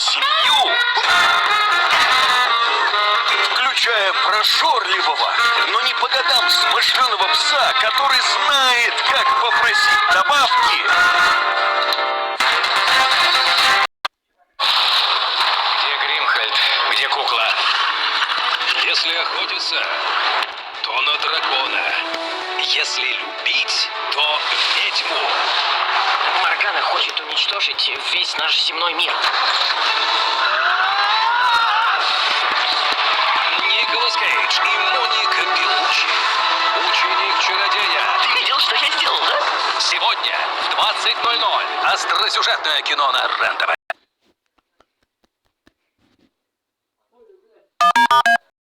семью, включая прожорливого, но не по годам смышленого пса, который знает, как попросить добавки. Где Гримхальд? Где кукла? Если охотиться, то на дракона. Если любить, то ведьму. Моргана хочет уничтожить весь наш земной мир. Николас Кейдж и Моника Белуччи. Ученик-чародея. Ты видел, что я сделал, да? Сегодня в 20:00 остросюжетное кино на РЕН-ТВ.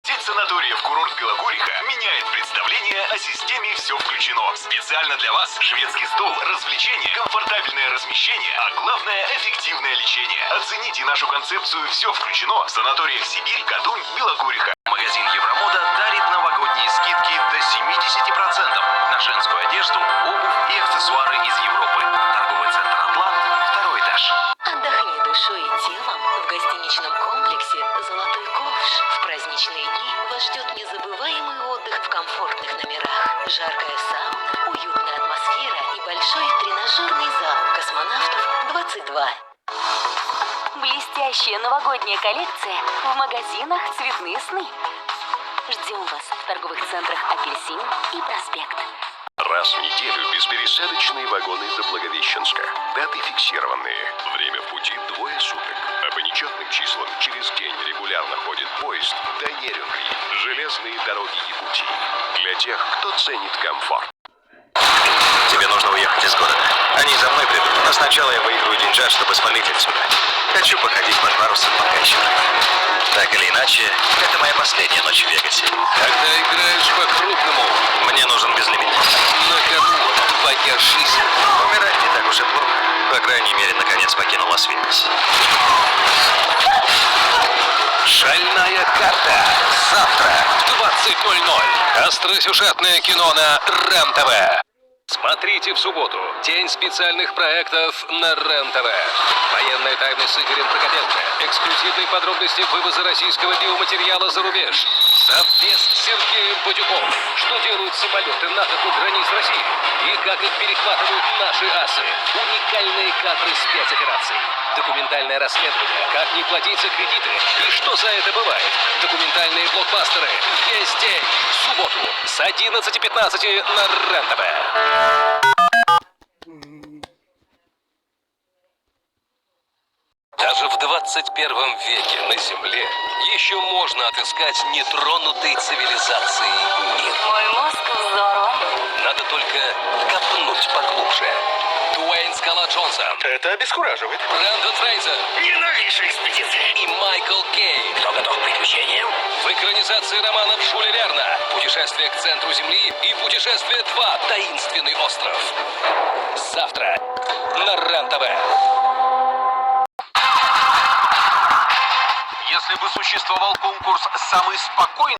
Сеть санаториев «Курорт Белокуриха» меняет представление о системе «Все включено». Специально для вас шведский стол, развлечения, комфортабельное размещение, а главное – эффективное лечение. Оцените нашу концепцию «Все включено» в санаториях Сибирь, Катунь, Белокуриха. Магазин Евромода дарит новогодние скидки до 70% на женскую одежду, обувь и аксессуары из Европы. Торговый центр «Атлант», 2-й этаж. Отдохни душой и телом в гостиничном комплексе «Золотой ковш». В праздничные дни вас ждет незабываемый отдых в комфортных номерах. Жаркая сауна, уютная атмосфера и большой тренажерный зал «Космонавтов 22». Блестящая новогодняя коллекция в магазинах «Цветные сны». Ждем вас в торговых центрах «Апельсин» и «Проспект». Раз в неделю беспересадочные вагоны до Благовещенска. Даты фиксированные. Время в пути 2 суток. А по нечетным числам через день регулярно ходит поезд до Нерюнгри. Железные дороги Якутии. Для тех, кто ценит комфорт. Тебе нужно уехать из города. Они за мной придут, но сначала я выиграю деньжат, чтобы свалить отсюда. Хочу походить по Шварцу, пока еще жив. Так или иначе, это моя последняя ночь в Вегасе. Когда играешь по-крупному, Мне нужен безлимит. на кону твоя жизнь. Умирать не так уж и плохо. По крайней мере, наконец покинул Лас-Вегас. Шальная карта. Завтра в 20:00. Остросюжетное кино на РЕН-ТВ. Смотрите в субботу. День специальных проектов на РЕН-ТВ. Военные тайны с Игорем Прокопенко. Эксклюзивные подробности вывоза российского биоматериала за рубеж. Совбез с Сергеем Бадюком. Что делают самолеты НАТО у границ России? И как их перехватывают наши асы. Уникальные кадры спецопераций. Документальное расследование. Как не платить за кредиты. И что за это бывает. Документальные блокбастеры. Весь день. В субботу с 11:15 на РЕН-ТВ. Даже в 21 веке на Земле еще можно отыскать нетронутый цивилизацией мир. Мой мозг взорван. Надо только копнуть поглубже. Дуэйн «Скала» Джонсон, Это обескураживает. Брендон Фрейзер Ненавижу экспедиции. и Майкл Кейн. Кто готов к приключениям? В экранизации романов Жюля Верна «Путешествие к центру Земли» и «Путешествие 2. Таинственный остров». Завтра на РЕН-ТВ. Если бы существовал конкурс «Самый спокойный»,